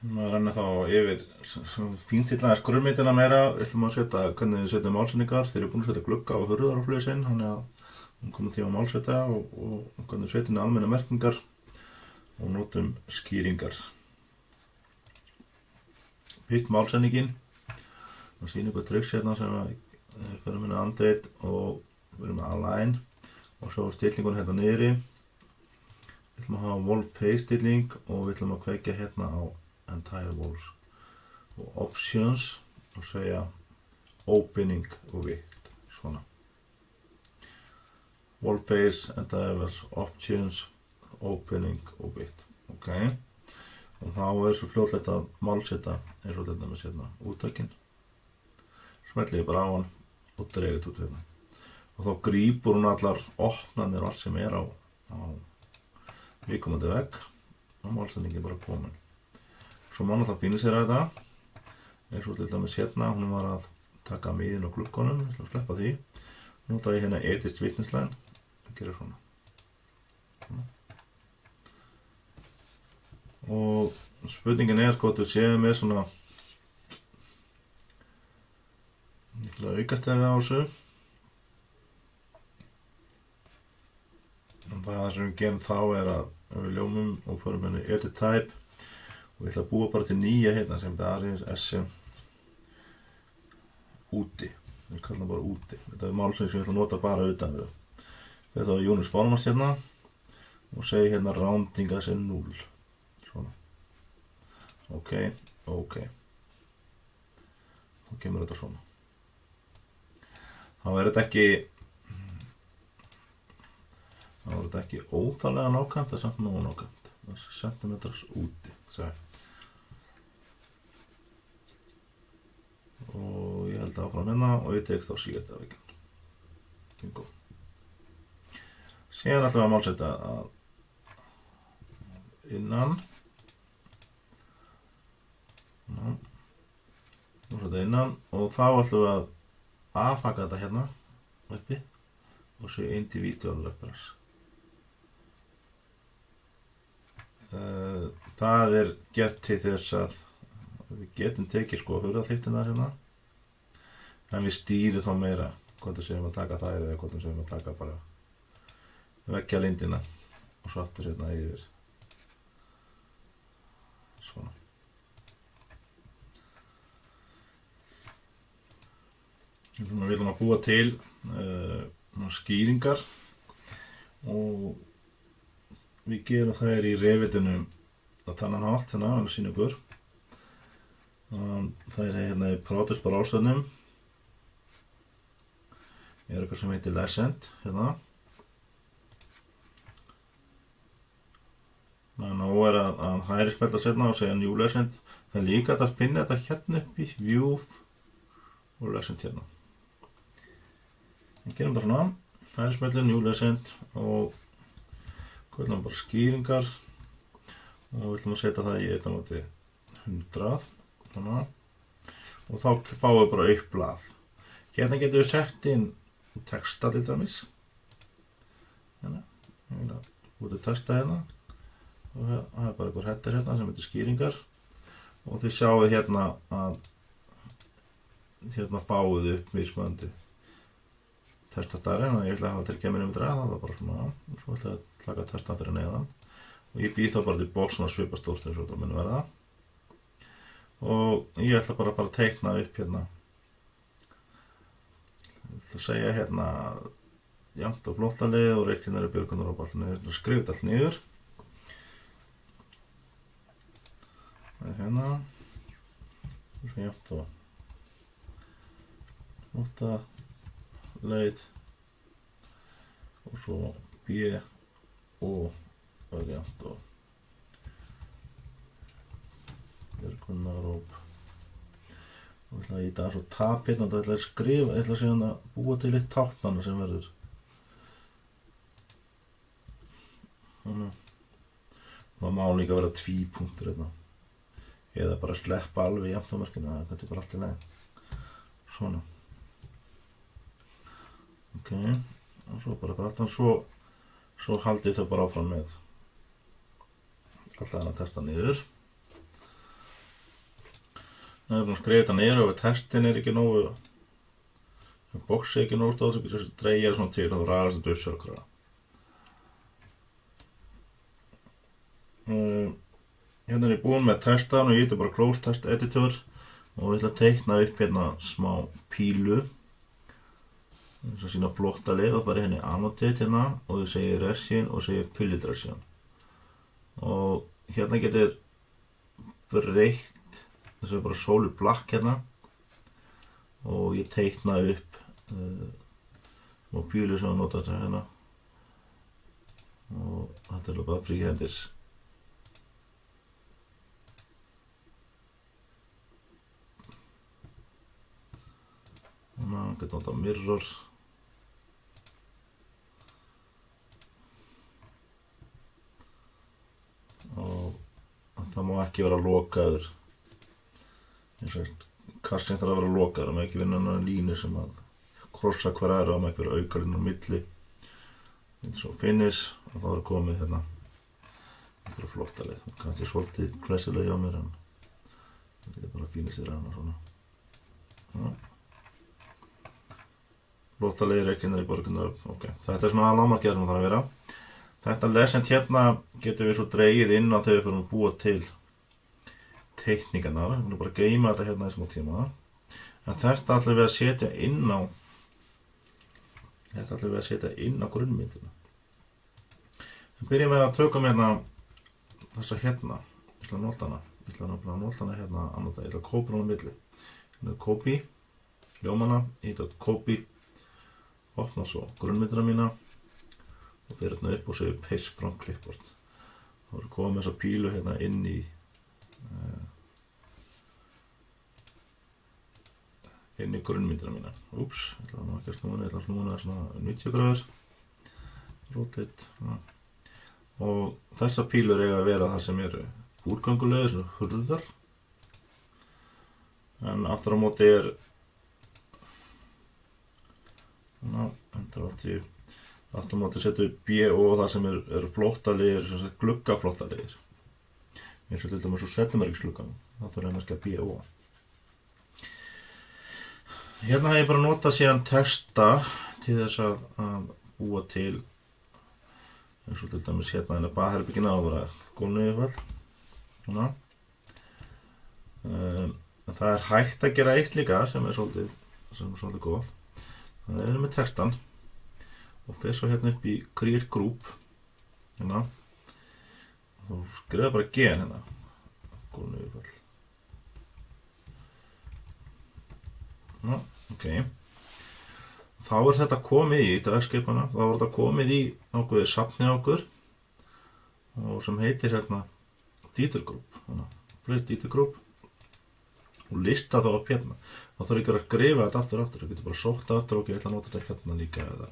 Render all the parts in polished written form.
Maður renna þá yfir fíntillaðis grunnmyndina meira. Við ætlum að setja hvernig við setjum málsetningar. Þeir eru búin að setja glugga og hurðar á flugin, þannig að við komum tíma að málsetja og hvernig við setjum almenna merkingar og notum skýringar. Fyrst málsetningin. Það sýnir eitthvað tricks hérna sem við förum inn á andlit og við erum með align og svo stillingun hérna niðri. Við ætlum að hafa wolf face stilling og við ætlum að kveikja hérna á entire walls og options og segja opening og width, svona wall face, entire walls, options, opening og width, ok og þá svo fljótlegt að málsetta eins og þetta með sérna úttökin smelli ég bara á hann og dreifit út hérna og þá grípur hún allar opnanir og allt sem á viðkomandi vegg og málsetningin bara komin. Svo má náttúrulega finisera þetta, eins og til dæmis hérna, hún var að taka miðin á gluggunum, ég ætla að sleppa því. Nú ætla ég hérna edit witness line og gera svona. Og spurningin hvort við séum með svona mikla aukastefi á þessu. Og það sem við gerum þá að við ljómum og förum henni edit type og ég ætla að búa bara til nýja hérna sem þetta Arians SM úti. Við kallum bara úti. Þetta málsvið sem ég ætla að nota bara utan við. Við þá Unix formast hérna og segi hérna rounding as 0. Svona. Ok. Þá kemur þetta svona. Þá er þetta ekki óþarlega nákvæmt, það er samt nógu nákvæmt. Það er centimeters úti. Og ég held áfram hérna og ég tek þá síðasta veginn. Bingo. Síðan ætlum við að málsetja að innan. Málsetja innan og þá ætlum við að affaka þetta hérna uppi og svo individual reference. Það er gert til þess að við getum tekið hurðarþykktirnar hérna en við stýrum þá meira hvort við séum að taka þær eða hvort við séum að taka bara veggjalindina og svo aftur hérna yfir svona við viljum að búa til skýringar og við gerum þær í Revitinu á þannan hátt þannig að sýna ykkur það er hérna í Produce bara ástæðnum eitthvað sem heitir Lescent hérna nú að hægri smelta sérna og segja New Lescent það er líka að finna þetta hérna upp í View og Lescent hérna við gerum þetta svona hægri smelta New Lescent og kvöldum bara skýringar og við ætlum að setja það í 1/100 svona og þá fáum við bara upp blað. Hérna getum við sett inn texta til dæmis. Hérna, ég vil að búið texta hérna og það er bara einhver header hérna sem heitir skýringar og þið sjáum hérna að hérna fáum við upp mismunandi textastarinn og ég ætla að hafa til geminum það er bara svona og svo ætla ég að taka textan fyrir neðan og ég býð þá bara til box svona svipastórt eins og þetta mun verða og ég ætla bara að fara að teikna upp hérna ég ætla að segja hérna jafnt og flottalið og reiklinari björgunar og allt niður og skrifa allt niður það er hérna og svo jafnt og flottalið og svo B og jafnt og björgunaróp og ætla að íta svo tab hérna og ætla að skrifa, ætla síðan að búa til eitt táknana sem verður þannig það má líka vera tvípunktur hérna eða bara sleppa alveg jafnt á merkinu, það getur bara allt í lagi svona ok, og svo bara fyrir aftan svo haldið þau bara áfram með alltaf hann að testa niður Það búin að skrifa þetta niður og ef testin ekki nógu, boxi ekki nógu stóð, svo getur dreigja svona til og þá ræðast þetta upp sjálfkrafa. Hérna ég búinn með testan og ég bara close test editor og ég ætla að teikna upp hérna smá pílu. Þess að sína flotta leið og fara hérna í annotate hérna og ég segi resin og segi fillet resin. Og hérna getur breytt, þess að bara solid black hérna og ég teikna upp smá pílu sem ég nota þetta hérna og þetta bara fríhendis. Þannig að getur nota mirrors. Og þetta má ekki vera lokaður. Eins og kassin þarf að vera lokaður, það má ekki vinna annað línu sem að krossa hver aðra, það má ekki vera aukalínu á milli. Eins og finish, og þá er komið hérna einhverja flotta leið. Kannski svolítið klessilega hjá mér en það getur bara fínir sér hana svona. Ja. Flotta leiðir ekkinar í borgunar, ok. Þetta er svona lágmarkið sem það þarf að vera. Þetta lesend hérna getum við svo dregið inn á þegar við fyrir að búa til teikningarnar. Við erum bara að geyma þetta hérna í smá tíma. En þetta ætlum við að setja inn á grunnmyndina. Við byrjum með að tökum hérna þessa hérna. Ég ætla að nota hana. Ég ætla að nota hana hérna annað. Ég ætla að kópa hana á milli. Hérna copy, ljómana, ég ætla að copy, opna svo grunnmyndina mína. Og fyrir hérna upp og segja paste from clipboard. Þá erum við komið með þessa pílu hérna inn í grunnmyndina mína. Úps, ég ætla nú ekki að snúna, ég ætla að snúna svona 90 gráður. Rotate. Ja. Og þessa pílur eiga að vera það sem eru úrgangulegir, svona hurðar. En aftur á móti er svona 180. Aftur á móti setjum við BO það sem eru flottalegir, sem sagt gluggaflottalegir. Eins og til dæmis svo setjumerkisglugganum, það þarf að merkja BO. Hérna hef ég bara notað síðan texta til þess að búa til, eins og til dæmis hérna baðherbergin á að vera gólfniðurfall. Svona. Það er hægt að gera eitt líka sem er svolítið gott. Það er með textan. Og fer svo hérna upp í create group hérna og þá skrifa bara gen hérna gólfniðurfall. Já, ok. Þá er þetta komið í dagskipana, þá er þetta komið í ákveðið safni á okkur og sem heitir hérna detail group, hérna play detail group og lista þá upp hérna. Þá þarf ekki að skrifa þetta aftur, þú getur bara sótt aftur og ég ætla að nota þetta hérna líka eða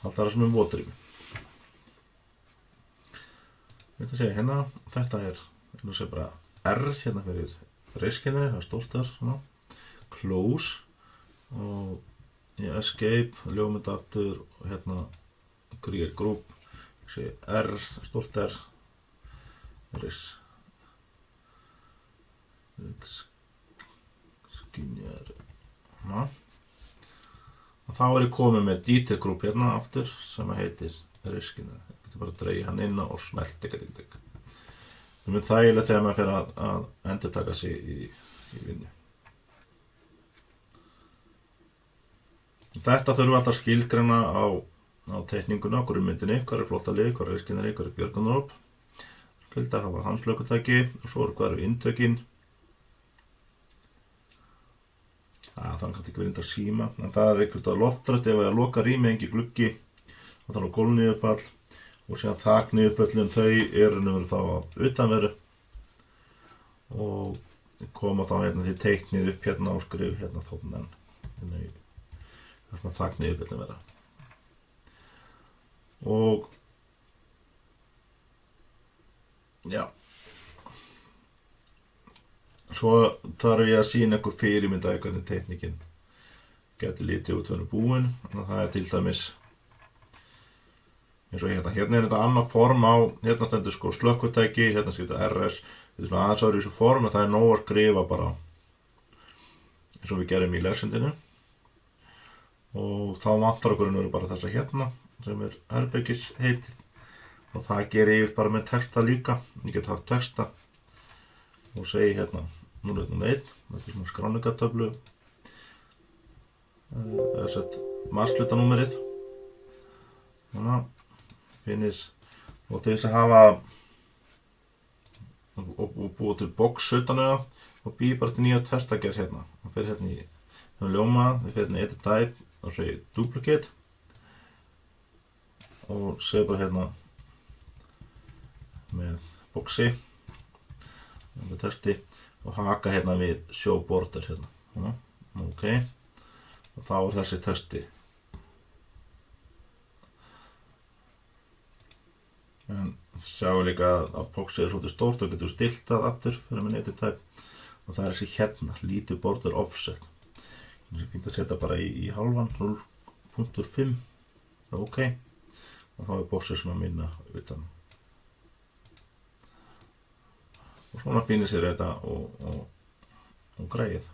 allt það sem mótrými. Þetta segja hérna, þetta er bara R hérna fyrir riskinni, það er stórt R svona. Close og escape, ljómynda aftur og hérna create group. Ég segi R, stórt R, ris. Skinjar. Ná. Og þá er ég komið með detail group hérna aftur sem heitir riskinu. Ég getur bara að dreigja hann inn og smelta eitthvað. Það er mjög þægilegt þegar maður fer að endurtaka sig í vinnu. Þetta þurfum við alltaf að skilgreina á teikninguna, á grunnmyndinni, hvað er flottalið, hvað er riskinari, hvað er björgunarop. Það var handslökutæki og svo hvað eru inntökin. Það kannski ekki verið að síma, en það er eitthvað loftrætt ef ég loka rými engi gluggi og þá er gólfniðurfall og síðan þakniðurföllin þau eru þá að utanveru og koma þá hérna því teiknið upp hérna og skrif hérna þóttan hérna í svona þakniðurföllin vera. Og já. Svo þarf ég að sýna einhver fyrirmynd af hvernig teikningin geti litið út hvernig búin. Þannig að það er til dæmis eins og hérna. Hérna er þetta annað form á, hérna stendur sko slökkvitæki, hérna skriftu RS. Þetta er svona aðeins áður í þessu form, en það er nóg að skrifa bara eins og við gerum í legsendinu. Og þá vantar okkur bara þessa hérna sem herbergis heitið. Og það gerir ég bara með texta líka. Ég get haft texta og segi hérna 001, þetta svona skráningartöflu, markshlutanúmerið, svona, finish, og til þess að hafa og búa til box utan á og býja bara til nýja textagerð hérna. Það fer hérna í ljómað, það fer hérna í edit type og segi duplicate og segi bara hérna með boxi með texti og haka hérna við show border hérna. Ok, og þá þessi texti. En sjáum líka að boxi svolítið stórt og getur stilt það aftur fyrir með edit type og það þessi hérna, lítið border offset. Það er fínt að setja bara í halvan, 0.5, ok, og þá boxi svona minna utan. Og svona finnir sér þetta og greið.